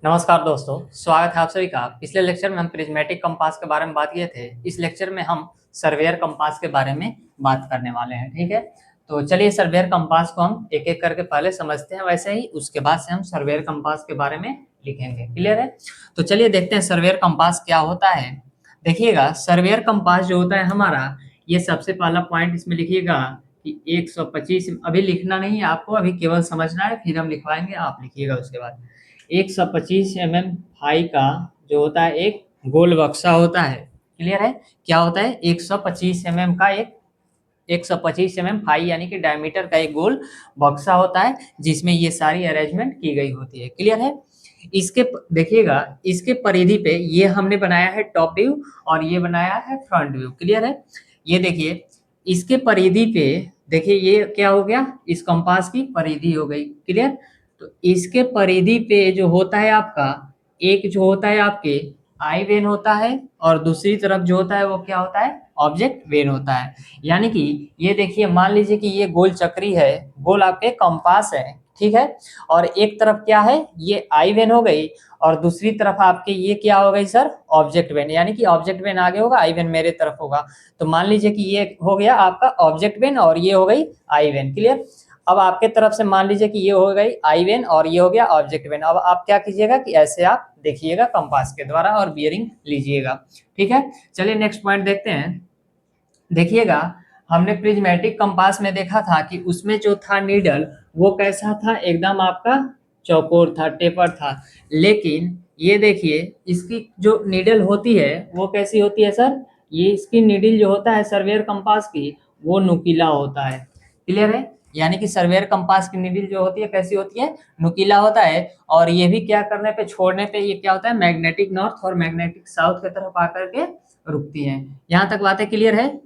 नमस्कार दोस्तों, स्वागत है आप सभी का। पिछले लेक्चर में हम प्रिज्मेटिक कंपास के बारे में बात किए थे। इस लेक्चर में हम सर्वेयर कंपास के बारे में बात करने वाले हैं। ठीक है, तो चलिए सर्वेयर कंपास को हम एक एक करके पहले समझते हैं, वैसे ही उसके बाद से हम सर्वेयर कंपास के बारे में लिखेंगे। क्लियर है? तो चलिए देखते हैं सर्वेयर कंपास क्या होता है। देखिएगा, सर्वेयर कंपास जो होता है हमारा, ये सबसे पहला पॉइंट इसमें लिखिएगा कि 125। अभी लिखना नहीं है आपको, अभी केवल समझना है, फिर हम लिखवाएंगे, आप लिखिएगा उसके बाद। 125 mm फाई का जो होता है एक गोल बक्सा होता है। क्लियर है? क्या होता है? 125 mm का एक 125 mm फाई यानी कि डायमीटर का एक गोल बक्सा होता है, जिसमें ये सारी अरेंजमेंट की गई होती है। क्लियर है? देखिएगा, इसके परिधि पे ये हमने बनाया है टॉप व्यू और ये बनाया है फ्रंट व्यू। क्लियर है? ये देखिए, इसके परिधि पे देखिए ये क्या हो गया, इस कंपास की परिधि हो गई। क्लियर? तो इसके परिधि पे जो होता है आपका, एक जो होता है आपके आई वेन होता है और दूसरी तरफ जो होता है वो क्या होता है, ऑब्जेक्ट वेन होता है। यानी कि ये देखिए, मान लीजिए कि ये गोल चक्री है, गोल आपके कंपास है। ठीक है, और एक तरफ क्या है, ये आई वेन हो गई और दूसरी तरफ आपके ये क्या हो गई सर, ऑब्जेक्ट वेन। यानी कि ऑब्जेक्ट वेन आगे होगा, आई वेन मेरे तरफ होगा। तो मान लीजिए कि ये हो गया आपका ऑब्जेक्ट वेन और ये हो गई आई वेन। क्लियर? अब आपके तरफ से मान लीजिए कि ये हो गई आई वेन और ये हो गया ऑब्जेक्ट वेन। अब आप क्या कीजिएगा कि ऐसे आप देखिएगा कंपास के द्वारा और बियरिंग लीजिएगा। ठीक है, चलिए नेक्स्ट पॉइंट देखते हैं। देखिएगा, हमने प्रिज्मेटिक कंपास में देखा था कि उसमें जो था नीडल, वो कैसा था, एकदम आपका चौकोर था, टेपर था। लेकिन ये देखिए, इसकी जो नीडल होती है वो कैसी होती है सर, ये इसकी नीडल जो होता है सर्वेयर कंपास की, वो नुकीला होता है। क्लियर है? यानी कि सर्वेयर कंपास की नीडल जो होती है कैसी होती है, नुकीला होता है। और ये भी क्या करने पे, छोड़ने पे ये क्या होता है, मैग्नेटिक नॉर्थ और मैग्नेटिक साउथ की तरफ आकर के रुकती है। यहाँ तक बातें क्लियर है?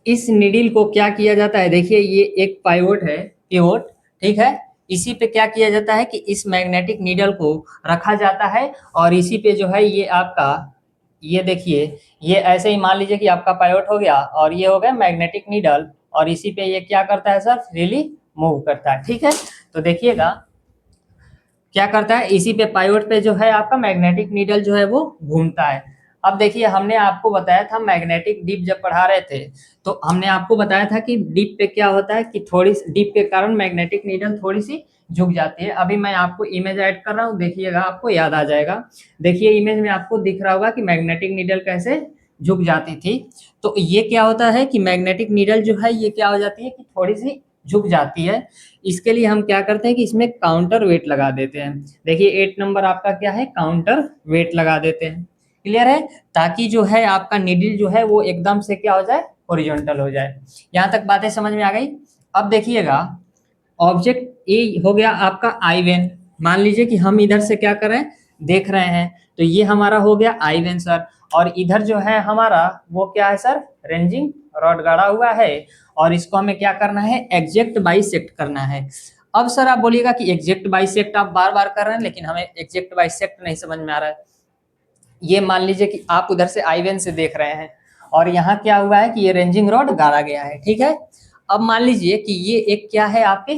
इस निडिल को क्या किया जाता है, देखिए ये एक पाइवोट है, पिवोट। ठीक है, इसी पे क्या किया जाता है कि इस मैग्नेटिक नीडल को रखा जाता है और इसी पे जो है ये आपका, ये देखिए, ये ऐसे ही मान लीजिए कि आपका पाइवोट हो गया और ये हो गया मैग्नेटिक नीडल और इसी पे ये क्या करता है सर, फ्रीली मूव करता है। ठीक है, तो देखिएगा क्या करता है, इसी पे पाइवोट पे जो है आपका मैग्नेटिक नीडल जो है वो घूमता है। अब देखिए, हमने आपको बताया था मैग्नेटिक डिप जब पढ़ा रहे थे, तो हमने आपको बताया था कि डिप पे क्या होता है कि थोड़ी डिप के कारण मैग्नेटिक नीडल थोड़ी सी झुक जाती है। अभी मैं आपको इमेज ऐड कर रहा हूँ, देखिएगा आपको याद आ जाएगा। देखिए इमेज में आपको दिख रहा होगा कि मैग्नेटिक नीडल कैसे झुक जाती थी। तो ये क्या होता है कि मैग्नेटिक नीडल जो है ये क्या हो जाती है कि थोड़ी सी झुक जाती है। इसके लिए हम क्या करते हैं कि इसमें काउंटर वेट लगा देते हैं। देखिए 8 नंबर आपका क्या है, काउंटर वेट लगा देते हैं। क्लियर है? ताकि जो है आपका नीडल जो है वो एकदम से क्या हो जाए, हॉरिजॉन्टल हो जाए। यहाँ तक बातें समझ में आ गई? अब देखिएगा, ऑब्जेक्ट ए हो गया आपका आई वेन। मान लीजिए कि हम इधर से क्या कर रहे हैं, देख रहे हैं, तो ये हमारा हो गया आई वेन सर। और इधर जो है हमारा वो क्या है सर, रेंजिंग रॉड गाड़ा हुआ है और इसको हमें क्या करना है, एग्जैक्ट बाइसेक्ट करना है। अब सर आप बोलिएगा कि एग्जैक्ट बाइसेक्ट आप बार बार कर रहे हैं, लेकिन हमें एग्जैक्ट बाइसेक्ट नहीं समझ में आ रहा है। ये मान लीजिए कि आप उधर से आई वेन से देख रहे हैं और यहाँ क्या हुआ है कि ये रेंजिंग रॉड गाड़ा गया है। ठीक है, अब मान लीजिए कि ये एक क्या है, आपके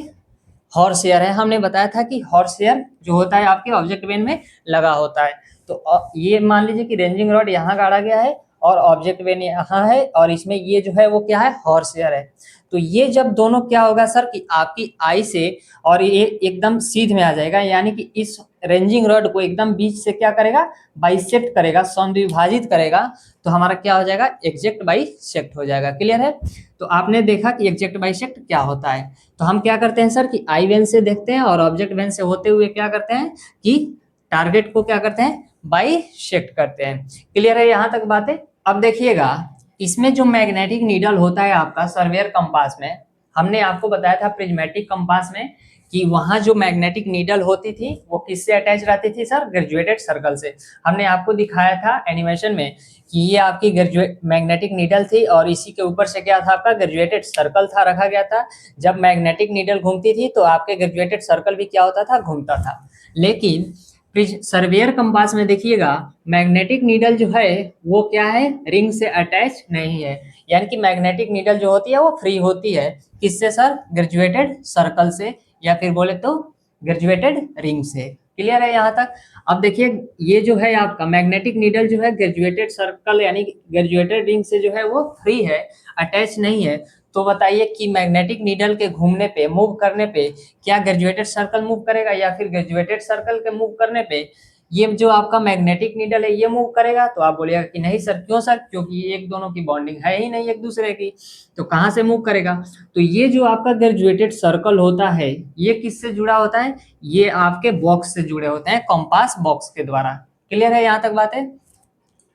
हॉर्स एयर है। हमने बताया था कि हॉर्स एयर जो होता है आपके ऑब्जेक्ट वेन में लगा होता है। तो ये मान लीजिए कि रेंजिंग रॉड यहाँ गाड़ा गया है और ऑब्जेक्ट वेन यहाँ है और इसमें ये जो है वो क्या है, हॉर्स एयर है। तो ये जब दोनों क्या होगा सर कि आपकी आई से और ये एकदम सीध में आ जाएगा, यानी कि इस रेंजिंग रॉड को एकदम बीच से क्या करेगा, बाइसेक्ट करेगा, समद्विभाजित करेगा। तो हमारा क्या हो जाएगा, एग्जैक्ट बाइसेक्ट हो जाएगा। क्लियर है? तो आपने देखा कि एग्जैक्ट बाइसेक्ट क्या होता है। तो हम क्या करते हैं सर कि आई वेन से देखते हैं और ऑब्जेक्ट वेन से होते हुए क्या करते हैं कि टारगेट को क्या करते हैं, बाइसेक्ट करते हैं। क्लियर है यहाँ तक बातें? अब देखिएगा, इसमें जो मैग्नेटिक नीडल होता है आपका सर्वेयर कंपास में, हमने आपको बताया था प्रिज्मेटिक कंपास में कि वहां जो मैग्नेटिक नीडल होती थी वो किससे अटैच रहती थी सर, ग्रेजुएटेड सर्कल से। हमने आपको दिखाया था एनिमेशन में कि ये आपकी ग्रेजुएट मैग्नेटिक नीडल थी और इसी के ऊपर से क्या था, आपका ग्रेजुएटेड सर्कल था, रखा गया था। जब मैग्नेटिक नीडल घूमती थी तो आपके ग्रेजुएटेड सर्कल भी क्या होता था, घूमता था। लेकिन सर्वेयर कंपास में देखिएगा, मैग्नेटिक नीडल जो है वो क्या है, रिंग से अटैच नहीं है। यानी कि मैग्नेटिक नीडल जो होती है वो फ्री होती है, किससे सर, ग्रेजुएटेड सर्कल से, या फिर बोले तो ग्रेजुएटेड रिंग से। क्लियर है यहाँ तक। अब देखिए ये जो है आपका मैग्नेटिक नीडल जो है ग्रेजुएटेड सर्कल यानी ग्रेजुएटेड रिंग से जो है वो फ्री है, अटैच नहीं है। तो बताइए कि मैग्नेटिक नीडल के घूमने पे, मूव करने पे क्या ग्रेजुएटेड सर्कल मूव करेगा या फिर ग्रेजुएटेड सर्कल के मूव करने पे ये जो आपका मैग्नेटिक नीडल है ये मूव करेगा? तो आप बोलिएगा कि नहीं सर, क्यों सर? क्योंकि ये एक दोनों की बॉन्डिंग है ही नहीं एक दूसरे की, तो कहाँ से मूव करेगा? तो ये जो आपका ग्रेजुएटेड सर्कल होता है ये किससे जुड़ा होता है? ये आपके बॉक्स से जुड़े होते हैं, कंपास बॉक्स के द्वारा। क्लियर है यहाँ तक बातें?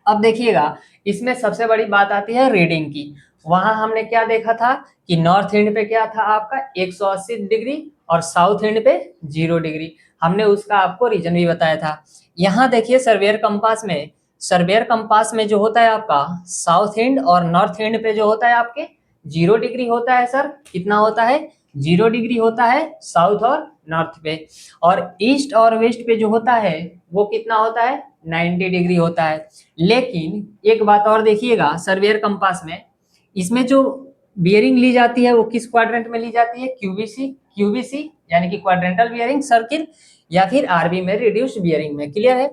अब देखिएगा इसमें सबसे बड़ी बात आती है रीडिंग की। वहां हमने क्या देखा था कि नॉर्थ एंड पे क्या था आपका 180 डिग्री और साउथ एंड पे 0 डिग्री। हमने उसका आपको रीजन भी बताया था। यहाँ देखिए सर्वेयर कंपास में, सर्वेयर कंपास में जो होता है आपका साउथ एंड और नॉर्थ एंड पे जो होता है आपके 0 डिग्री होता है सर। कितना होता है? 0 डिग्री होता है साउथ और नॉर्थ पे। और ईस्ट और वेस्ट पे जो होता है वो कितना होता है? 90 डिग्री होता है। लेकिन एक बात और देखिएगा सर्वेयर कंपास में, इसमें जो बियरिंग ली जाती है वो किस क्वाड्रेंट में ली जाती है? क्यूबीसी, क्यूबीसी यानी कि क्वाड्रेंटल बियरिंग सर्किल, या फिर आरबी में रिड्यूस्ड बियरिंग में। क्लियर है?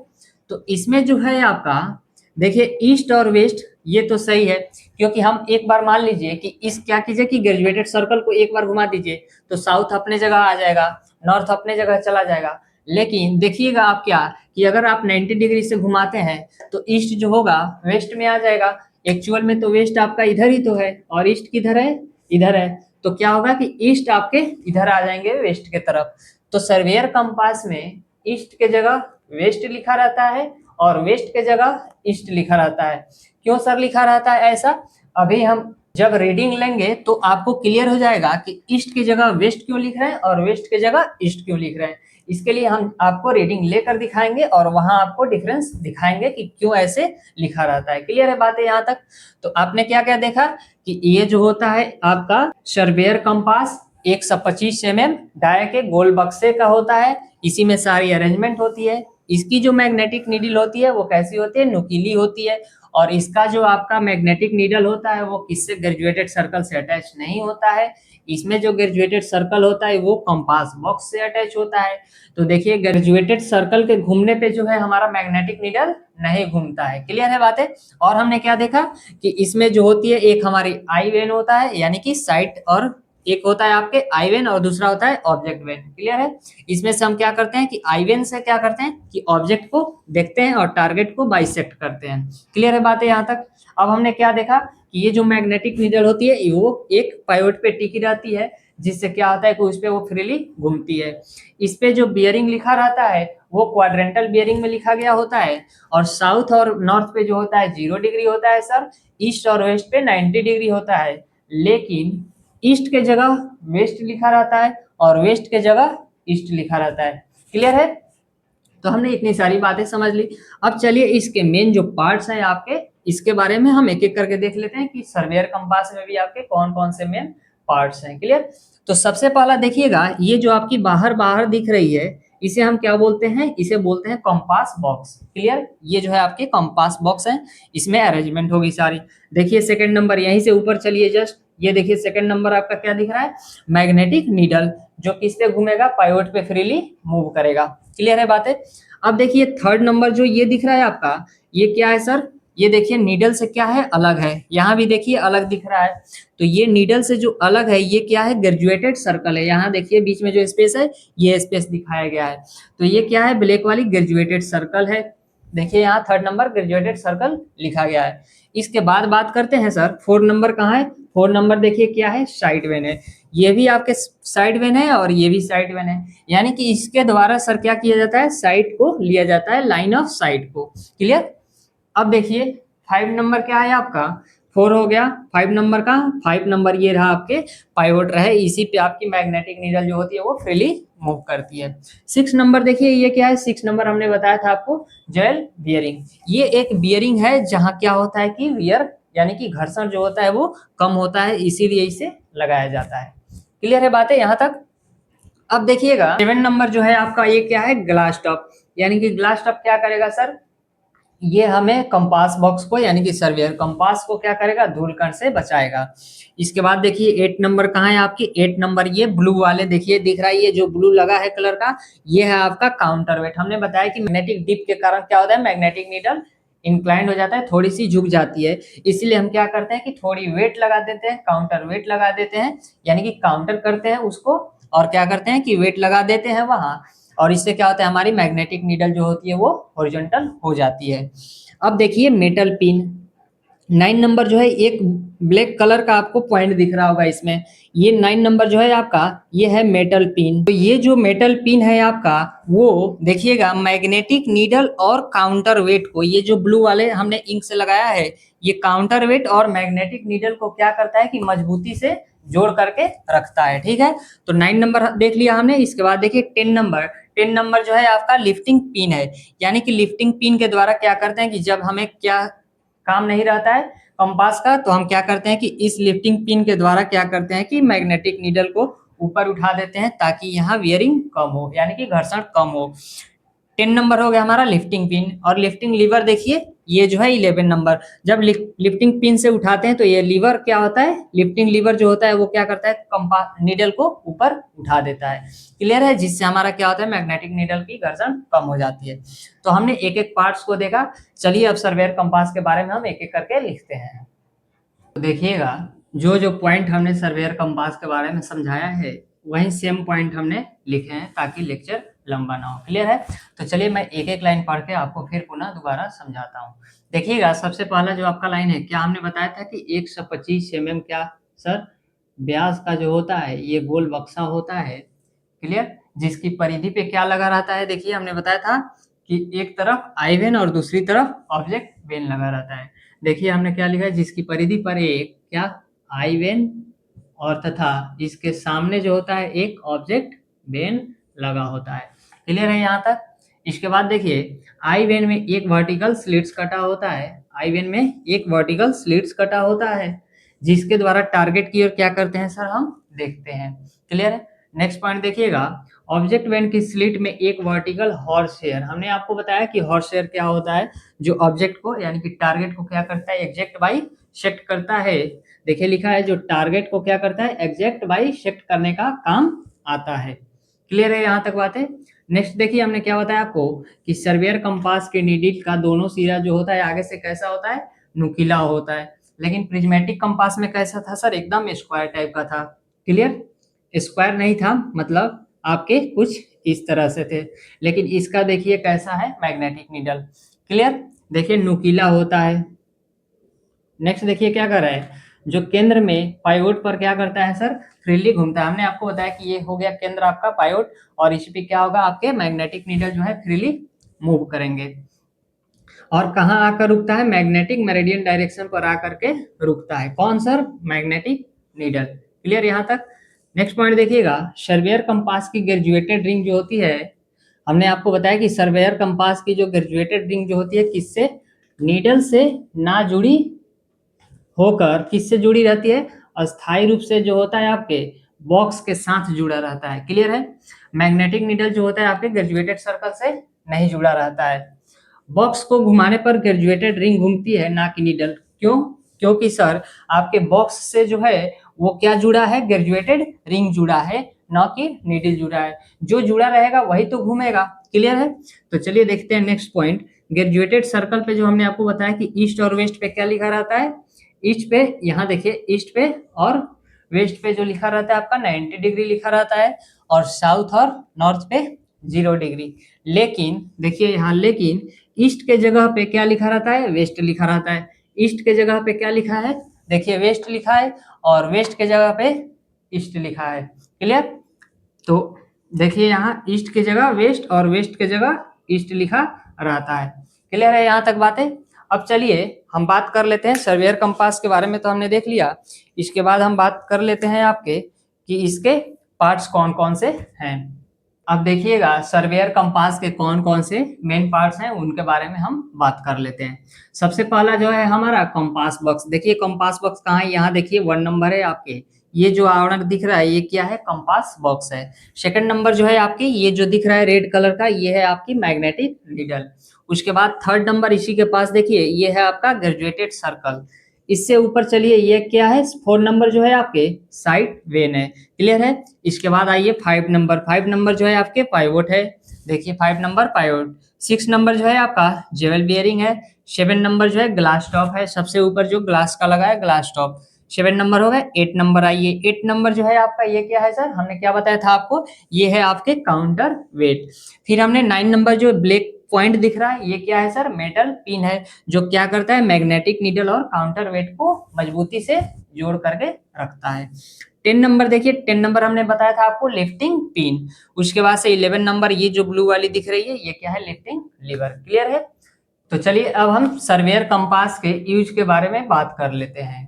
तो इसमें जो है आपका देखिए ईस्ट और वेस्ट ये तो सही है, क्योंकि हम एक बार मान लीजिए कि इस क्या कीजिए कि ग्रेजुएटेड सर्कल को एक बार घुमा दीजिए तो साउथ अपने जगह आ जाएगा, नॉर्थ अपने जगह चला जाएगा। लेकिन देखिएगा आप क्या कि अगर आप 90 डिग्री से घुमाते हैं तो ईस्ट जो होगा वेस्ट में आ जाएगा। एक्चुअल में तो वेस्ट आपका इधर ही तो है और ईस्ट किधर है? इधर है। तो क्या होगा कि ईस्ट आपके इधर आ जाएंगे वेस्ट के तरफ। तो सर्वेयर कंपास में ईस्ट के जगह वेस्ट लिखा रहता है और वेस्ट के जगह ईस्ट लिखा रहता है। क्यों सर लिखा रहता है ऐसा? अभी हम जब रीडिंग लेंगे तो आपको क्लियर हो जाएगा कि ईस्ट की जगह वेस्ट क्यों लिख रहे हैं और वेस्ट की जगह ईस्ट क्यों लिख रहे हैं। इसके लिए हम आपको रीडिंग लेकर दिखाएंगे और वहां आपको डिफरेंस दिखाएंगे कि क्यों ऐसे लिखा रहता है। क्लियर है बातें यहाँ तक? तो आपने क्या क्या देखा कि ये जो होता है आपका सर्वेयर कंपास 125 mm डाया के गोल बक्से का होता है। इसी में सारी अरेंजमेंट होती है। इसकी जो मैग्नेटिक नीडल होती है वो कैसी होती है? नुकीली होती है। और इसका जो आपका मैग्नेटिक नीडल होता है वो किससे? ग्रेजुएटेड सर्कल से अटैच नहीं होता है। इसमें जो ग्रेजुएटेड सर्कल होता है वो कंपास बॉक्स से अटैच होता है। तो देखिए ग्रेजुएटेड सर्कल के घूमने पे जो है हमारा मैग्नेटिक नीडल नहीं घूमता है। क्लियर है बातें? और हमने क्या देखा कि इसमें जो होती है एक हमारी आई वेन होता है यानी कि साइट, और एक होता है आपके आई वेन और दूसरा होता है ऑब्जेक्ट वेन। क्लियर है? इसमें से हम क्या करते हैं कि आई वेन से क्या करते हैं कि ऑब्जेक्ट को देखते हैं और टारगेट को बाइसेक्ट करते हैं। क्लियर है बातें यहाँ तक? अब हमने क्या देखा कि ये जो मैग्नेटिक नीडल होती है वो एक पाइवट पे टिकी रहती है, जिससे क्या होता है कि उस पे वो फ्रीली घूमती है। इस पे जो बियरिंग लिखा रहता है वो क्वाड्रेंटल बियरिंग में लिखा गया होता है। और साउथ और नॉर्थ पे जो होता है 0 डिग्री होता है सर। ईस्ट और वेस्ट पे 90 डिग्री होता है। लेकिन ईस्ट के जगह वेस्ट लिखा रहता है और वेस्ट के जगह ईस्ट लिखा रहता है। क्लियर है? तो हमने इतनी सारी बातें समझ ली। अब चलिए इसके मेन जो पार्ट्स हैं आपके, इसके बारे में हम एक एक करके देख लेते हैं कि सर्वेयर कंपास में भी आपके कौन कौन से मेन पार्ट्स हैं। क्लियर? तो सबसे पहला देखिएगा ये जो आपकी बाहर बाहर दिख रही है इसे हम क्या बोलते हैं? इसे बोलते हैं कंपास बॉक्स। क्लियर? ये जो है आपके कंपास बॉक्स है, इसमें अरेंजमेंट होगी सारी। देखिए सेकंड नंबर, यहीं से ऊपर चलिए जस्ट, ये देखिए सेकंड नंबर आपका क्या दिख रहा है? मैग्नेटिक नीडल, जो किस पे घूमेगा? पाइवट पे फ्रीली मूव करेगा। क्लियर है बातें? अब देखिए थर्ड नंबर जो ये दिख रहा है आपका, ये क्या है सर? ये देखिए नीडल से क्या है? अलग है। यहाँ भी देखिए अलग दिख रहा है। तो ये नीडल से जो अलग है ये क्या है? ग्रेजुएटेड सर्कल है। यहाँ देखिए बीच में जो स्पेस है ये स्पेस दिखाया गया है। तो ये क्या है? ब्लैक वाली ग्रेजुएटेड सर्कल है। देखिए यहाँ थर्ड नंबर ग्रेजुएटेड सर्कल लिखा गया है। इसके बाद बात करते हैं सर फोर्थ नंबर कहाँ है? फोर्थ नंबर देखिए क्या है? साइड वेन है। ये भी आपके साइड वेन है और ये भी साइड वेन है, यानी कि इसके द्वारा सर क्या किया जाता है? साइट को लिया जाता है, लाइन ऑफ साइट को। क्लियर? अब देखिए 5 नंबर क्या है आपका? 4 हो गया। 5 नंबर का 5 नंबर ये रहा आपके पाइवोट रहे, इसी पे आपकी मैग्नेटिक नीडल जो होती है वो फ्रीली मूव करती है। 6 नंबर देखिए ये क्या है? 6 नंबर हमने बताया था आपको जेल बियरिंग। ये एक बियरिंग है जहां क्या होता है कि वियर यानी कि घर्षण जो होता है वो कम होता है, इसीलिए इसे लगाया जाता है। क्लियर है बातें यहाँ तक? अब देखिएगा 7 नंबर जो है आपका ये क्या है? ग्लास टॉप, यानी कि ग्लास टॉप क्या करेगा सर? ये हमें कंपास बॉक्स को यानी कि सर्वेयर कंपास को क्या करेगा, धूल कण से बचाएगा। इसके बाद देखिए 8 नंबर कहाँ है आपकी, 8 नंबर ये ब्लू वाले देखिए दिख रहा है, ये जो ब्लू लगा है कलर का, ये है आपका काउंटर वेट। हमने बताया कि मैग्नेटिक डिप के कारण क्या होता है, मैग्नेटिक नीडल इंक्लाइंड हो जाता है, थोड़ी सी झुक जाती है, इसलिए हम क्या करते हैं कि थोड़ी वेट लगा देते हैं, काउंटर वेट लगा देते हैं, यानी कि काउंटर करते हैं उसको, और क्या करते हैं कि वेट लगा देते हैं वहां, और इससे क्या होता है, हमारी मैग्नेटिक नीडल जो होती है वो हॉरिजॉन्टल हो जाती है। अब देखिए मेटल पिन 9 नंबर जो है, एक ब्लैक कलर का आपको पॉइंट दिख रहा होगा इसमें, ये 9 नंबर जो है आपका, ये है मेटल पिन। तो ये जो मेटल पिन है आपका, वो देखिएगा मैग्नेटिक नीडल और काउंटर वेट को, ये जो ब्लू वाले हमने इंक से लगाया है, ये काउंटर वेट और मैग्नेटिक नीडल को क्या करता है कि मजबूती से जोड़ करके रखता है। ठीक है, तो 9 नंबर देख लिया हमने। इसके बाद देखिए 10 नंबर, 10 नंबर जो है आपका लिफ्टिंग पिन है, यानी कि लिफ्टिंग पिन के द्वारा क्या करते हैं कि जब हमें क्या काम नहीं रहता है कंपास का, तो हम क्या करते हैं कि इस लिफ्टिंग पिन के द्वारा क्या करते हैं कि मैग्नेटिक नीडल को ऊपर उठा देते हैं, ताकि यहाँ वियरिंग कम हो, यानी कि घर्षण कम हो। 10 नंबर हो गया हमारा लिफ्टिंग पिन। और लिफ्टिंग लीवर देखिए, ये जो है 11 नंबर, जब लिफ्टिंग पिन से उठाते हैं तो ये लीवर क्या होता है, लिफ्टिंग लीवर जो होता है वो क्या करता है, कंपास नीडल को ऊपर उठा देता है। क्लियर है, जिससे हमारा क्या होता है, मैग्नेटिक नीडल की घर्षण कम हो जाती है। तो हमने एक एक पार्ट्स को देखा। चलिए अब सर्वेयर कंपास के बारे में हम एक एक करके लिखते हैं। तो देखिएगा, जो जो पॉइंट हमने सर्वेयर कंपास के बारे में समझाया है, वही सेम पॉइंट हमने लिखे हैं, ताकि लेक्चर लंबा ना हो। क्लियर है, तो चलिए मैं एक एक लाइन पढ़ के आपको फिर पुनः दोबारा समझाता हूँ। देखिएगा, सबसे पहला जो आपका लाइन है, क्या हमने बताया था कि 125 mm क्या सर व्यास का जो होता है, ये गोल बक्सा होता है। क्लियर, जिसकी परिधि पे क्या लगा रहता है, देखिए हमने बताया था कि एक तरफ आई वेन और दूसरी तरफ ऑब्जेक्ट वेन लगा रहता है। देखिए हमने क्या लिखा है, जिसकी परिधि पर एक क्या आई वेन और तथा इसके सामने जो होता है एक ऑब्जेक्ट वेन लगा होता है। क्लियर है यहाँ तक। इसके बाद देखिए आई वेन में एक वर्टिकल स्लिट्स कटा होता है, आई वेन में एक वर्टिकल स्लिट्स कटा होता है, जिसके द्वारा टारगेट की ओर क्या करते हैं सर, हम देखते हैं। क्लियर है। नेक्स्ट पॉइंट देखिएगा, ऑब्जेक्ट वेन की स्लिट में एक वर्टिकल हॉर्स हेयर। हमने आपको बताया कि हॉर्स हेयर क्या होता है, जो ऑब्जेक्ट को यानी कि टारगेट को क्या करता है, एग्जैक्ट बाई सेट करता है। देखिए लिखा है, जो टारगेट को क्या करता है, एग्जैक्ट बाई सेट करने का काम आता है। क्लियर है यहाँ तक बातें। नेक्स्ट देखिए हमने क्या बताया आपको कि सर्वेयर कंपास के नीडल का दोनों सिरा जो होता है आगे से कैसा होता है, नुकीला होता है, लेकिन प्रिज्मेटिक कंपास में कैसा था सर, एकदम स्क्वायर टाइप का था। क्लियर, स्क्वायर नहीं था, मतलब आपके कुछ इस तरह से थे, लेकिन इसका देखिए कैसा है, मैग्नेटिक नीडल। क्लियर, देखिए नुकीला होता है। नेक्स्ट देखिए क्या कर रहा है, जो केंद्र में पाइवोट पर क्या करता है सर, फ्रीली घूमता है। हमने आपको बताया कि ये हो गया केंद्र आपका पाइवोट, और इस पे क्या होगा, आपके मैग्नेटिक नीडल जो है फ्रीली मूव करेंगे। और कहाँ आकर रुकता है, मैग्नेटिक मेरिडियन डायरेक्शन पर आकर के रुकता है। कौन सर, मैग्नेटिक नीडल। क्लियर यहाँ तक। नेक्स्ट पॉइंट देखिएगा, सर्वेयर कंपास की ग्रेजुएटेड रिंग जो होती है, हमने आपको बताया कि सर्वेयर कंपास की जो ग्रेजुएटेड रिंग जो होती है, किससे, नीडल से ना जुड़ी होकर किससे जुड़ी रहती है, अस्थायी रूप से जो होता है आपके बॉक्स के साथ जुड़ा रहता है। क्लियर है, मैग्नेटिक नीडल जो होता है आपके ग्रेजुएटेड सर्कल से नहीं जुड़ा रहता है। बॉक्स को घुमाने पर ग्रेजुएटेड रिंग घूमती है, ना कि नीडल। क्यों, क्योंकि सर आपके बॉक्स से जो है वो क्या जुड़ा है, ग्रेजुएटेड रिंग जुड़ा है, ना कि नीडल जुड़ा है। जो जुड़ा रहेगा वही तो घूमेगा। क्लियर है, तो चलिए देखते हैं नेक्स्ट पॉइंट। ग्रेजुएटेड सर्कल पे जो हमने आपको बताया कि ईस्ट और वेस्ट पे क्या लिखा रहता है, ईस्ट पे, यहाँ देखिए ईस्ट पे और वेस्ट पे जो लिखा रहता है आपका 90 डिग्री लिखा रहता है, और साउथ और नॉर्थ पे 0 डिग्री। लेकिन देखिए यहाँ, लेकिन ईस्ट के जगह पे क्या लिखा रहता है, वेस्ट लिखा रहता है। ईस्ट के जगह पे क्या लिखा है, देखिए वेस्ट लिखा है, और वेस्ट के जगह पे ईस्ट लिखा है। क्लियर, तो देखिए यहाँ ईस्ट की जगह वेस्ट और वेस्ट की जगह ईस्ट लिखा रहता है। क्लियर है यहाँ तक बातें। अब चलिए हम बात कर लेते हैं सर्वेयर कंपास के बारे में, तो हमने देख लिया। इसके बाद हम बात कर लेते हैं आपके कि इसके पार्ट्स कौन कौन से हैं। अब देखिएगा सर्वेयर कंपास के कौन कौन से मेन पार्ट्स हैं, उनके बारे में हम बात कर लेते हैं। सबसे पहला जो है हमारा कंपास बॉक्स। देखिए कंपास बॉक्स कहाँ है, यहाँ देखिए 1 नंबर है आपके, ये जो आवरण दिख रहा है ये क्या है, कंपास बॉक्स है। सेकंड नंबर जो है आपकी ये जो दिख रहा है रेड कलर का, ये है आपकी मैग्नेटिक नीडल। उसके बाद थर्ड नंबर इसी के पास देखिए ये है आपका ग्रेजुएटेड सर्कल। इससे ऊपर चलिए ये क्या है, 4 नंबर जो है आपके साइड वेन है। क्लियर है। इसके बाद आइए 5 नंबर जो है आपके पाइवोट है। देखिए 5 नंबर पाइवोट। 6 नंबर जो है आपका जेवल बियरिंग है। 7 नंबर जो है ग्लास टॉप है, सबसे ऊपर जो ग्लास का लगा है ग्लास टॉप। 7 नंबर हो गए। 8 नंबर आइए, 8 नंबर जो है आपका ये क्या है सर, हमने क्या बताया था आपको, ये है आपके काउंटर वेट। फिर हमने 9 नंबर जो ब्लैक पॉइंट दिख रहा है ये क्या है सर, मेटल पिन है, जो क्या करता है मैग्नेटिक नीडल और काउंटर वेट को मजबूती से जोड़ करके रखता है। 10 नंबर देखिए, 10 नंबर हमने बताया था आपको लिफ्टिंग पिन। उसके बाद से 11 नंबर ये जो ब्लू वाली दिख रही है ये क्या है, लिफ्टिंग लीवर। क्लियर है। तो चलिए अब हम सर्वेयर कंपास के यूज के बारे में बात कर लेते हैं।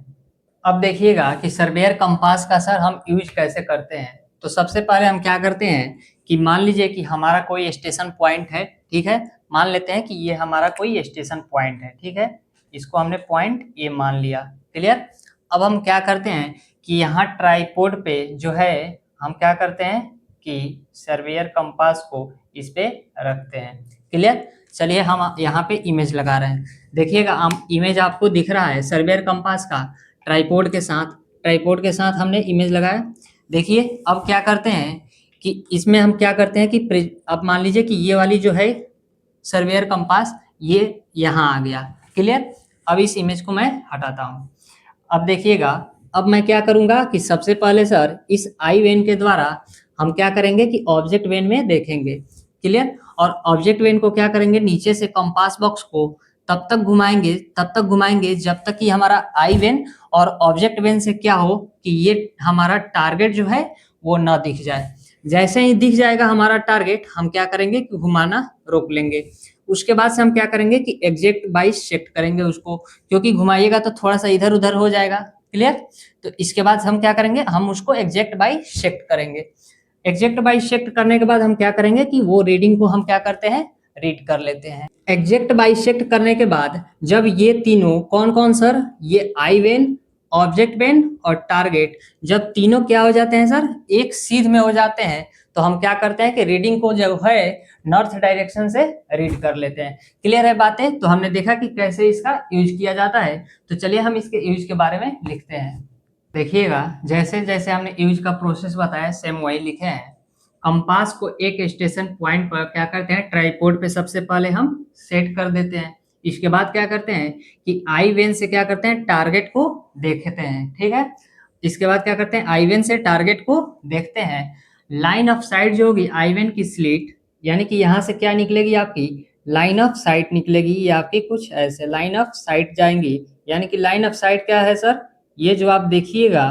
अब देखिएगा कि सर्वेयर कंपास का सर हम यूज कैसे करते हैं। तो सबसे पहले हम क्या करते हैं कि मान लीजिए कि हमारा कोई स्टेशन पॉइंट है, ठीक है, मान लेते हैं कि ये हमारा कोई स्टेशन पॉइंट है, ठीक है, इसको हमने पॉइंट ए मान लिया। क्लियर। अब हम क्या करते हैं कि यहाँ ट्राइपोड पे जो है हम क्या करते हैं कि सर्वेयर कंपास को इस पे रखते हैं। क्लियर। चलिए हम यहाँ पे इमेज लगा रहे हैं। देखिएगा हम इमेज आपको दिख रहा है सर्वेयर कंपास का ट्राइपोड के साथ हमने इमेज लगाया। देखिए अब क्या करते हैं कि इसमें हम क्या करते हैं कि अब मान लीजिए कि ये वाली जो है सर्वेयर कंपास ये यहाँ आ गया। क्लियर। अब इस इमेज को मैं हटाता हूँ। अब देखिएगा अब मैं क्या करूँगा कि सबसे पहले सर इस आई वेन के द्वारा हम क्या करेंगे कि ऑब्जेक्ट वेन में देखेंगे। क्लियर। और ऑब्जेक्ट वेन को क्या करेंगे, नीचे से कंपास बॉक्स को तब तक घुमाएंगे जब तक कि हमारा आई वेन और ऑब्जेक्ट वेन से क्या हो कि ये हमारा टारगेट जो है वो ना दिख जाए। जैसे ही दिख जाएगा हमारा टारगेट हम क्या करेंगे कि घुमाना रोक लेंगे। उसके बाद से हम क्या करेंगे कि एग्जैक्ट बाई शिफ्ट करेंगे उसको, क्योंकि घुमाइएगा तो थोड़ा सा इधर उधर हो जाएगा। क्लियर। तो इसके बाद हम क्या करेंगे, हम उसको एग्जैक्ट बाई शिफ्ट करेंगे। एग्जैक्ट बाई शिफ्ट करने के बाद हम क्या करेंगे कि वो रीडिंग को हम क्या करते हैं, रीड कर लेते हैं। एग्जैक्ट बाइसेक्ट करने के बाद जब ये तीनों कौन कौन सर, ये आई वेन, ऑब्जेक्ट वेन और टारगेट, जब तीनों क्या हो जाते हैं सर, एक सीध में हो जाते हैं, तो हम क्या करते हैं कि रीडिंग को जो है नॉर्थ डायरेक्शन से रीड कर लेते हैं। क्लियर है बातें। तो हमने देखा कि कैसे इसका यूज किया जाता है। तो चलिए हम इसके यूज के बारे में लिखते हैं। देखिएगा जैसे जैसे हमने यूज का प्रोसेस बताया सेम वही लिखे हैं। कंपास को एक स्टेशन पॉइंट पर क्या करते हैं, ट्राइपोड पे सबसे पहले हम सेट कर देते हैं। इसके बाद क्या करते हैं कि आई वेन से क्या करते हैं, टारगेट को देखते हैं। ठीक है। इसके बाद क्या करते हैं, आई वेन से टारगेट को देखते हैं। लाइन ऑफ साइट जो होगी आई वेन की स्लिट, यानी कि यहाँ से क्या निकलेगी आपकी लाइन ऑफ साइट निकलेगी, ये आपकी कुछ ऐसे लाइन ऑफ साइट जाएंगी। यानी कि लाइन ऑफ साइट क्या है सर, ये जो आप देखिएगा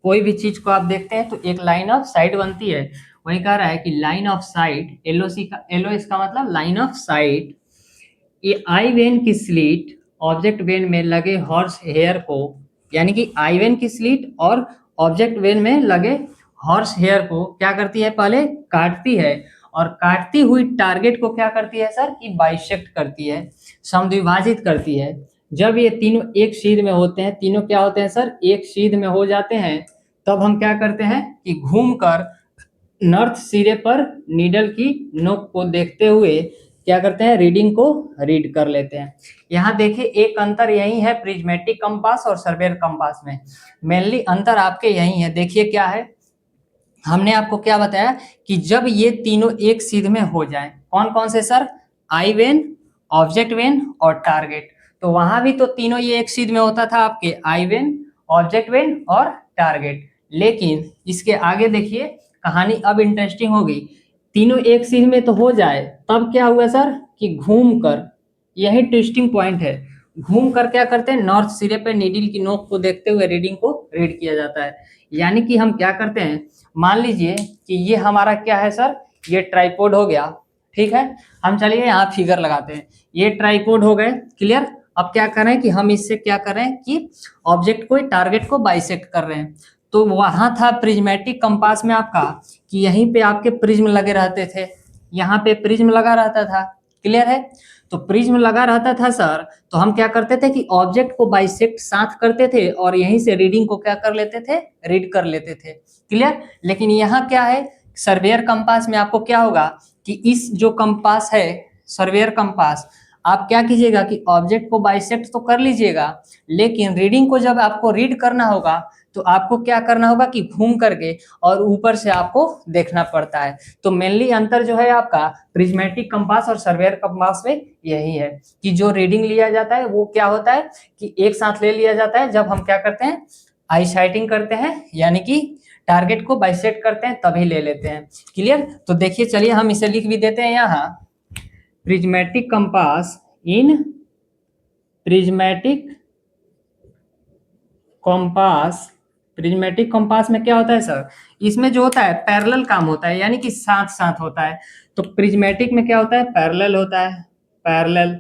कोई भी चीज को आप देखते हैं तो एक लाइन ऑफ साइट बनती है। वही कह रहा है कि लाइन ऑफ साइट, एलओसी का एलओ इसका मतलब लाइन ऑफ साइट, ये आई वेन की स्लिट ऑब्जेक्ट वेन में लगे हॉर्स हेयर को, यानी कि आई वेन की स्लिट और ऑब्जेक्ट वेन में लगे हॉर्स हेयर को क्या करती है, पहले काटती है और काटती हुई टारगेट को क्या करती है सर कि बाइसेक्ट करती है, समद्विभाजित करती है। जब ये तीनों एक सीध में होते हैं, तीनों क्या होते हैं सर, एक सीध में हो जाते हैं, तब हम क्या करते हैं कि घूमकर नॉर्थ सिरे पर नीडल की नोक को देखते हुए क्या करते हैं, रीडिंग को रीड कर लेते हैं। यहाँ देखिए एक अंतर यही है प्रिज्मेटिक कंपास और सर्वेयर कंपास में, मेनली अंतर आपके यही है। देखिए क्या है, हमने आपको क्या बताया कि जब ये तीनों एक सीध में हो जाएं, कौन कौन से सर, आई वेन, ऑब्जेक्ट वेन और टारगेट, तो वहां भी तो तीनों ये एक सीध में होता था आपके आई वेन, ऑब्जेक्ट वेन और टारगेट। लेकिन इसके आगे देखिए कहानी अब इंटरेस्टिंग होगी। तीनों एक सीध में तो हो जाए, तब क्या हुआ सर कि घूम कर, यही ट्विस्टिंग पॉइंट है, घूम कर क्या करते हैं, नॉर्थ सिरे पे नीडल की नोक को देखते हुए रीडिंग को रीड किया जाता है। यानी कि हम क्या करते हैं, मान लीजिए कि ये हमारा क्या है सर, ये ट्राइपोड हो गया। ठीक है। हम चलिए यहाँ फिगर लगाते हैं, ये ट्राइपोड हो गए। क्लियर। अब क्या कर रहे हैं कि हम इससे क्या कर रहे हैं कि ऑब्जेक्ट को, टारगेट को बाइसेक्ट कर रहे हैं। तो वहां था प्रिज्मेटिक कंपास में आपका कि यहीं पे आपके प्रिज्म लगे रहते थे, यहाँ पे प्रिज्म लगा रहता था। क्लियर है। तो प्रिज्म लगा रहता था सर, तो हम क्या करते थे कि ऑब्जेक्ट को बाइसेक्ट साथ करते थे और यहीं से रीडिंग को क्या कर लेते थे, रीड कर लेते थे। क्लियर। लेकिन यहाँ क्या है, सर्वेयर कंपास में आपको क्या होगा कि इस जो कंपास है सर्वेयर कंपास, आप क्या कीजिएगा कि ऑब्जेक्ट को बाइसेक्ट तो कर लीजिएगा, लेकिन रीडिंग को जब आपको रीड करना होगा तो आपको क्या करना होगा कि घूम करके और ऊपर से आपको देखना पड़ता है। तो मेनली अंतर जो है आपका प्रिज्मेटिक कंपास और सर्वेयर कंपास में यही है कि जो रीडिंग लिया जाता है वो क्या होता है कि एक साथ ले लिया जाता है जब हम क्या करते हैं, आई साइटिंग करते हैं, यानी कि टारगेट को बाइसेक्ट करते हैं तभी ले लेते हैं। क्लियर। तो देखिए चलिए हम इसे लिख भी देते हैं यहाँ, प्रिज्मेटिक कंपास इन प्रिज्मेटिक कंपास। प्रिज्मेटिक कंपास में क्या होता है सर, इसमें जो होता है पैरेलल काम होता है, यानी कि साथ साथ होता है। तो प्रिज्मेटिक में क्या होता है, पैरेलल होता है। पैरेलल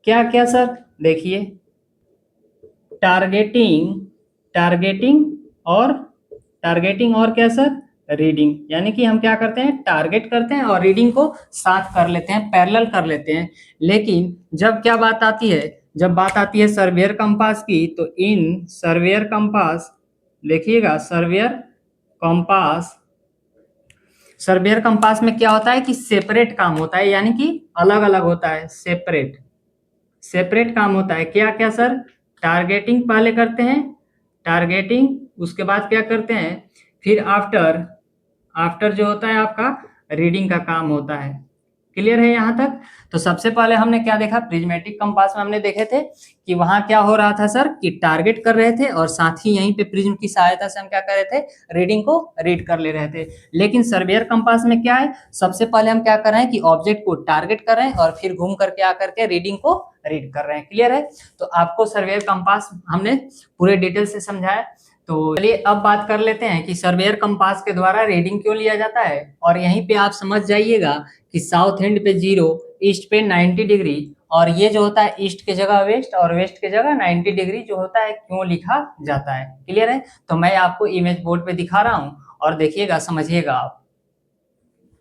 क्या क्या सर, देखिए टारगेटिंग, टारगेटिंग और टारगेटिंग और क्या सर, रीडिंग, यानी कि हम क्या करते हैं टारगेट करते हैं और रीडिंग को साथ कर लेते हैं, पैरेलल कर लेते हैं। लेकिन जब क्या बात आती है, जब बात आती है सर्वेयर कंपास की, तो इन सर्वेयर कंपास, देखिएगा सर्वेयर कंपास, सर्वेयर कंपास में क्या होता है कि सेपरेट काम होता है, यानी कि अलग अलग होता है, सेपरेट, सेपरेट काम होता है। क्या क्या सर, टारगेटिंग पहले करते हैं, टारगेटिंग, उसके बाद क्या करते हैं, फिर आफ्टर, आफ्टर जो होता है आपका रीडिंग का काम होता है। क्लियर है यहाँ तक। तो सबसे पहले हमने क्या देखा, प्रिज्मेटिक कंपास में हमने देखे थे कि वहां क्या हो रहा था सर कि टारगेट कर रहे थे और साथ ही यहीं पे प्रिज्म की सहायता से हम क्या कर रहे थे, रीडिंग को रीड कर ले रहे थे। लेकिन सर्वेयर कंपास में क्या है, सबसे पहले हम क्या कर रहे हैं कि ऑब्जेक्ट को टारगेट कर रहे हैं और फिर घूम करके आकर के रीडिंग को रीड कर रहे हैं। क्लियर है। तो आपको सर्वेयर कंपास हमने पूरे डिटेल से समझाया। तो चलिए अब बात कर लेते हैं कि सर्वेयर कंपास के द्वारा रीडिंग क्यों लिया जाता है। और यहीं पे आप समझ जाइएगा कि साउथ एंड पे 0, ईस्ट पे 90 डिग्री, और ये जो होता है ईस्ट के जगह वेस्ट और वेस्ट के जगह 90 डिग्री जो होता है क्यों लिखा जाता है। क्लियर है। तो मैं आपको इमेज बोर्ड पे दिखा रहा हूँ और देखिएगा, समझिएगा आप।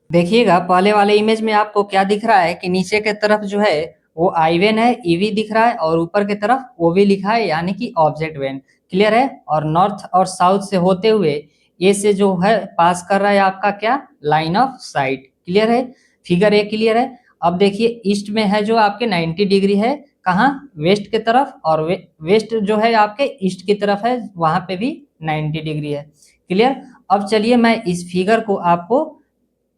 देखिएगा पहले वाले इमेज में आपको क्या दिख रहा है कि नीचे के तरफ जो है वो आई वेन है, ईवी दिख रहा है, और ऊपर की तरफ वो भी लिखा है, यानी कि ऑब्जेक्ट वेन। क्लियर है। और नॉर्थ और साउथ से होते हुए ए से जो है पास कर रहा है आपका क्या, लाइन ऑफ साइट। क्लियर है। फिगर ए क्लियर है। अब देखिए ईस्ट में है जो आपके 90 डिग्री है, कहाँ, वेस्ट की तरफ, और वेस्ट जो है आपके ईस्ट की तरफ है, वहां पे भी 90 डिग्री है। क्लियर। अब चलिए मैं इस फिगर को आपको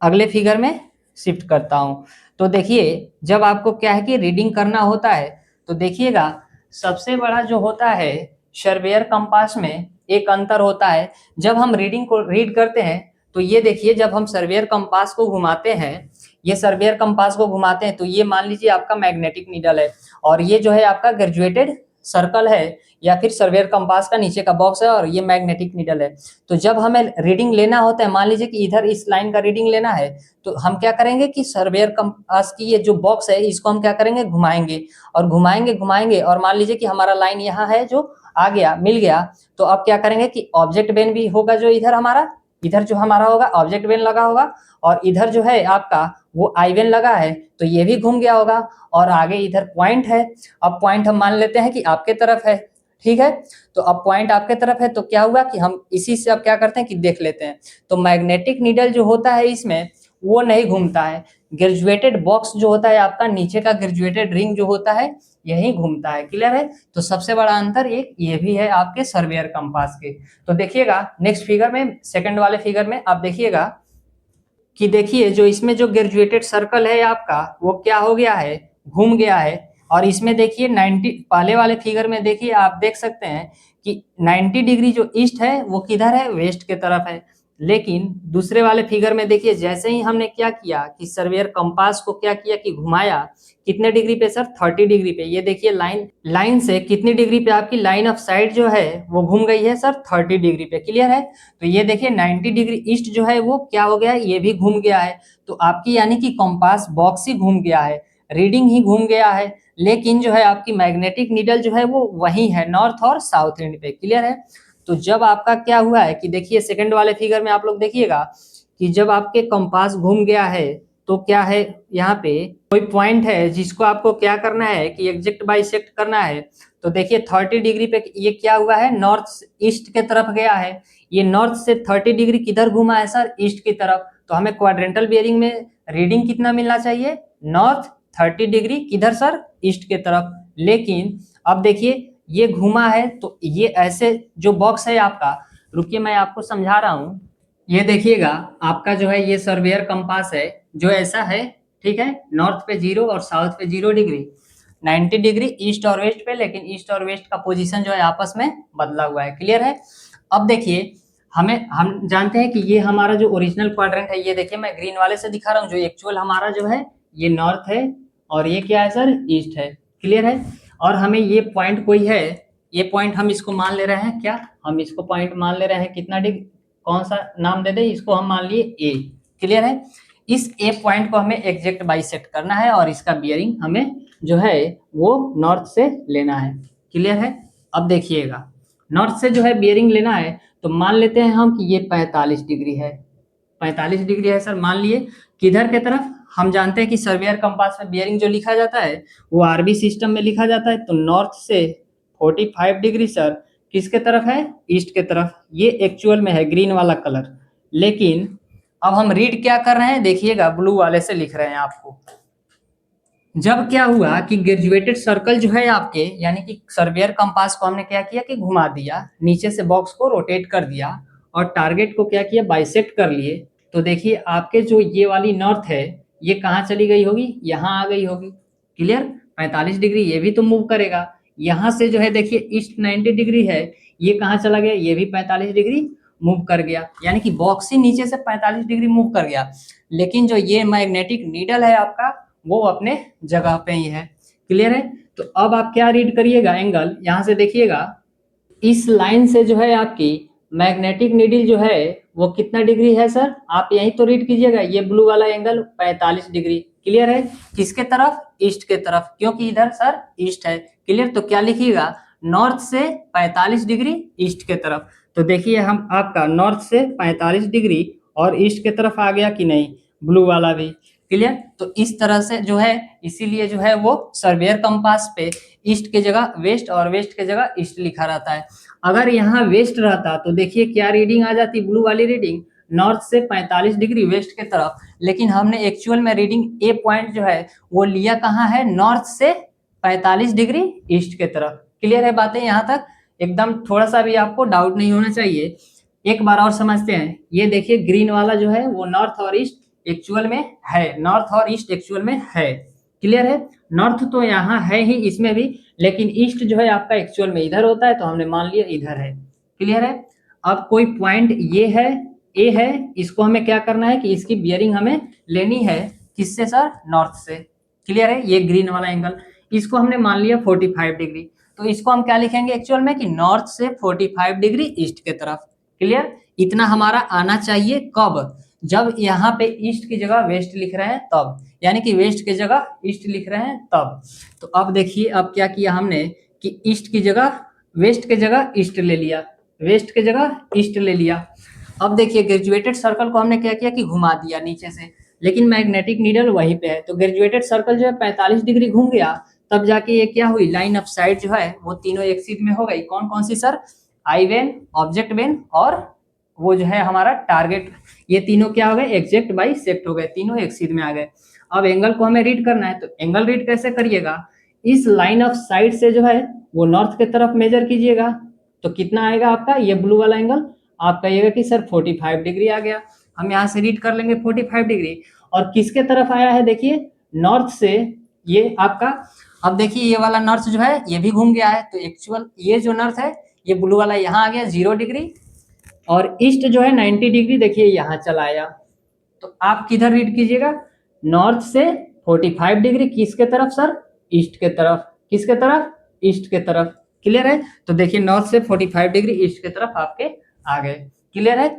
अगले फिगर में शिफ्ट करता हूं। तो देखिए जब आपको क्या है कि रीडिंग करना होता है, तो देखिएगा सबसे बड़ा जो होता है सर्वेयर कंपास में एक अंतर होता है। जब हम रीडिंग को रीड करते हैं तो ये देखिए, जब हम सर्वेयर कंपास को घुमाते हैं, ये सर्वेयर कंपास को घुमाते हैं तो ये मान लीजिए आपका मैग्नेटिक नीडल है, और ये जो है आपका ग्रेजुएटेड सर्कल है, या फिर सर्वेयर कंपास का नीचे का बॉक्स है, और ये मैग्नेटिक नीडल है। तो जब हमें रीडिंग लेना होता है, मान लीजिए कि इधर इस लाइन का रीडिंग लेना है, तो हम क्या करेंगे कि सर्वेयर कंपास की ये जो बॉक्स है इसको हम क्या करेंगे, घुमाएंगे और घुमाएंगे घुमाएंगे, और मान लीजिए कि हमारा लाइन यहाँ है जो आ गया, मिल गया, तो अब क्या करेंगे कि ऑब्जेक्ट बेन भी होगा जो इधर हमारा, इधर जो हमारा होगा ऑब्जेक्ट बेन लगा होगा, और इधर जो है आपका वो आई बेन लगा है, तो ये भी घूम गया होगा, और आगे इधर पॉइंट है। अब पॉइंट हम मान लेते हैं कि आपके तरफ है, ठीक है। तो अब पॉइंट आपके तरफ है, तो क्या हुआ कि हम इसी से अब क्या करते हैं कि देख लेते हैं। तो मैग्नेटिक नीडल जो होता है इसमें वो नहीं घूमता है, ग्रेजुएटेड बॉक्स जो होता है आपका नीचे का ग्रेजुएटेड रिंग जो होता है यही घूमता है। क्लियर है। तो सबसे बड़ा अंतर एक ये भी है आपके सर्वेयर कंपास के। तो देखिएगा नेक्स्ट फिगर में, सेकंड वाले फिगर में आप देखिएगा कि देखिए जो इसमें जो ग्रेजुएटेड सर्कल है आपका वो क्या हो गया है, घूम गया है। और इसमें देखिए 90, पहले वाले फिगर में देखिए आप देख सकते हैं कि 90 डिग्री जो ईस्ट है वो किधर है, वेस्ट के तरफ है। लेकिन दूसरे वाले फिगर में देखिए जैसे ही हमने क्या किया कि सर्वेयर कंपास को क्या किया कि घुमाया, कितने डिग्री पे सर, 30 डिग्री पे। ये देखिए लाइन, लाइन से कितनी डिग्री पे आपकी लाइन ऑफ साइट जो है वो घूम गई है सर, 30 डिग्री पे। क्लियर है। तो ये देखिए 90 डिग्री ईस्ट जो है वो क्या हो गया है, ये भी घूम गया है। तो आपकी यानी कि कंपास बॉक्स ही घूम गया है, रीडिंग ही घूम गया है, लेकिन जो है आपकी मैग्नेटिक नीडल जो है वो वही है, नॉर्थ और साउथ एंड पे। क्लियर है। तो जब आपका क्या हुआ है कि देखिए सेकंड वाले फिगर में आप लोग देखिएगा कि जब आपके कंपास घूम गया है, तो क्या है, यहाँ पे कोई पॉइंट है जिसको आपको क्या करना है कि एग्जैक्ट बाइसेक्ट करना है। तो देखिए 30 डिग्री पे ये क्या हुआ है, नॉर्थ ईस्ट के तरफ गया है। ये नॉर्थ से 30 डिग्री किधर घुमा है सर, ईस्ट की तरफ। तो हमें क्वाड्रेंटल बियरिंग में रीडिंग कितना मिलना चाहिए, नॉर्थ 30 डिग्री किधर सर, ईस्ट के तरफ। लेकिन अब देखिए ये घुमा है, तो ये ऐसे जो बॉक्स है आपका, रुकिए मैं आपको समझा रहा हूं। ये देखिएगा आपका जो है ये सर्वेयर कंपास है जो ऐसा है, ठीक है, नॉर्थ पे 0 और साउथ पे 0 डिग्री, 90 डिग्री ईस्ट और वेस्ट पे, लेकिन ईस्ट और वेस्ट का पोजीशन जो है आपस में बदला हुआ है। क्लियर है। अब देखिए हम जानते हैं कि ये हमारा जो ओरिजिनल क्वाड्रेंट है, ये देखिए मैं ग्रीन वाले से दिखा रहा हूँ, जो एक्चुअल हमारा जो है ये नॉर्थ है और ये क्या है सर, ईस्ट है। क्लियर है। और हमें ये पॉइंट कोई है, ये पॉइंट हम इसको मान ले रहे हैं, क्या हम इसको पॉइंट मान ले रहे हैं, कितना डिग्री, कौन सा नाम दे दे इसको, हम मान लिए ए। क्लियर है। इस ए पॉइंट को हमें एग्जैक्ट बाइसेक्ट करना है और इसका बियरिंग हमें जो है वो नॉर्थ से लेना है। क्लियर है। अब देखिएगा नॉर्थ से जो है बियरिंग लेना है, तो मान लेते हैं हम कि ये 45 डिग्री है, 45 डिग्री है सर, मान लिए किधर के तरफ। हम जानते हैं कि सर्वेयर कंपास में बियरिंग जो लिखा जाता है वो आरबी सिस्टम में लिखा जाता है। तो नॉर्थ से 45 डिग्री सर किसके तरफ है, ईस्ट के तरफ। ये एक्चुअल में है ग्रीन वाला कलर, लेकिन अब हम रीड क्या कर रहे हैं, देखिएगा ब्लू वाले से लिख रहे हैं आपको। जब क्या हुआ कि ग्रेजुएटेड सर्कल जो है आपके, यानी कि सर्वेयर कंपास को हमने क्या किया कि घुमा दिया, नीचे से बॉक्स को रोटेट कर दिया और टारगेट को क्या किया, बाइसेक्ट कर लिए। तो देखिए आपके जो ये वाली नॉर्थ है ये कहाँ चली गई होगी, यहाँ आ गई होगी। क्लियर। 45 डिग्री ये भी तो मूव करेगा। यहाँ से जो है देखिए ईस्ट 90 डिग्री है, ये कहाँ चला गया, ये भी 45 डिग्री मूव कर गया, यानी कि बॉक्स ही नीचे से 45 डिग्री मूव कर गया। लेकिन जो ये मैग्नेटिक नीडल है आपका वो अपने जगह पे ही है। क्लियर है। तो अब आप क्या रीड करिएगा, एंगल यहाँ से देखिएगा, इस लाइन से जो है आपकी मैग्नेटिक नीडल जो है वो कितना डिग्री है सर, आप यहीं तो रीड कीजिएगा, ये ब्लू वाला एंगल 45 डिग्री। क्लियर है। किसके तरफ, ईस्ट के तरफ, क्योंकि इधर सर ईस्ट है। क्लियर। तो क्या लिखिएगा, नॉर्थ से 45 डिग्री ईस्ट के तरफ। तो देखिए हम आपका नॉर्थ से 45 डिग्री और ईस्ट के तरफ आ गया कि नहीं, ब्लू वाला भी। क्लियर। तो इस तरह से जो है, इसीलिए जो है वो सर्वेयर कंपास पे ईस्ट के जगह वेस्ट और वेस्ट के जगह ईस्ट लिखा रहता है। अगर यहाँ वेस्ट रहता तो देखिए क्या रीडिंग आ जाती, ब्लू वाली रीडिंग, नॉर्थ से 45 डिग्री वेस्ट के तरफ। लेकिन हमने एक्चुअल में रीडिंग ए पॉइंट जो है वो लिया कहाँ है, नॉर्थ से 45 डिग्री ईस्ट के तरफ। क्लियर है बातें यहाँ तक, एकदम थोड़ा सा भी आपको डाउट नहीं होना चाहिए। एक बार और समझते हैं। ये देखिए ग्रीन वाला जो है वो नॉर्थ और ईस्ट एक्चुअल में है, नॉर्थ और ईस्ट एक्चुअल में है। क्लियर है। नॉर्थ तो यहाँ है ही इसमें भी, लेकिन ईस्ट जो है आपका एक्चुअल में इधर होता है, तो हमने मान लिया इधर है। क्लियर है। अब कोई पॉइंट ये है, ए है, इसको हमें क्या करना है कि इसकी बियरिंग हमें लेनी है, किससे सर, नॉर्थ से। क्लियर है। ये ग्रीन वाला एंगल, इसको हमने मान लिया 45 डिग्री, तो इसको हम क्या लिखेंगे एक्चुअल में कि नॉर्थ से 45 डिग्री ईस्ट के तरफ। क्लियर। इतना हमारा आना चाहिए कब, जब यहाँ पे ईस्ट की जगह वेस्ट लिख रहे हैं तब, यानी कि वेस्ट की जगह ईस्ट लिख रहे हैं तब। तो अब देखिए अब क्या किया हमने कि ईस्ट की जगह, वेस्ट की जगह ईस्ट ले लिया, वेस्ट की जगह ईस्ट ले लिया। अब देखिए ग्रेजुएटेड सर्कल को हमने क्या किया कि घुमा दिया नीचे से, लेकिन मैग्नेटिक नीडल वहीं पे है। तो ग्रेजुएटेड सर्कल जो है 45 डिग्री घूम गया, तब जाके ये क्या हुई, लाइन ऑफ साइट जो है वो तीनों एक सीध में हो गई। कौन कौन सी सर, आई वेन, ऑब्जेक्ट वेन और वो जो है हमारा टारगेट, ये तीनों क्या हो गए, एग्जैक्ट बाइसेक्ट हो गए, तीनों एक सीध में आ गए। अब एंगल को हमें रीड करना है, तो एंगल रीड कैसे करिएगा, इस लाइन ऑफ साइट से जो है वो नॉर्थ की तरफ मेजर कीजिएगा, तो कितना आएगा आपका, ये ब्लू वाला एंगल आपका आएगा कि सर 45 डिग्री आ गया। हम यहाँ से रीड कर लेंगे 45 डिग्री। और किसके तरफ आया है, देखिए नॉर्थ से ये आपका। अब देखिए ये वाला नॉर्थ जो है ये भी घूम गया है, तो एक्चुअल ये जो नॉर्थ है ये ब्लू वाला यहाँ आ गया 0 डिग्री, और ईस्ट जो है 90 डिग्री देखिए यहाँ चला आया। तो आप किधर रीड कीजिएगा, नॉर्थ से 45 डिग्री किसके तरफ सर, ईस्ट के तरफ। किसके तरफ, ईस्ट के तरफ। क्लियर है। तो देखिए नॉर्थ से 45 डिग्री ईस्ट के तरफ आपके आ गए। क्लियर है।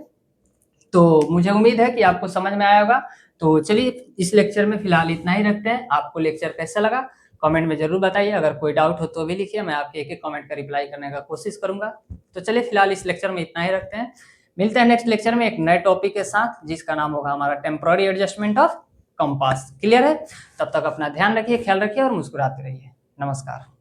तो मुझे उम्मीद है कि आपको समझ में आया होगा। तो चलिए इस लेक्चर में फिलहाल इतना ही रखते हैं। आपको लेक्चर कैसा लगा कमेंट में जरूर बताइए, अगर कोई डाउट हो तो भी लिखिए, मैं आपके एक एक कमेंट का रिप्लाई करने का कोशिश करूंगा। तो चलिए फिलहाल इस लेक्चर में इतना ही रखते हैं, मिलते हैं नेक्स्ट लेक्चर में एक नए टॉपिक के साथ जिसका नाम होगा हमारा temporary adjustment of compass. Clear है? तब तक अपना ध्यान रखिए, ख्याल रखिए और मुस्कुराते रहिए। नमस्कार।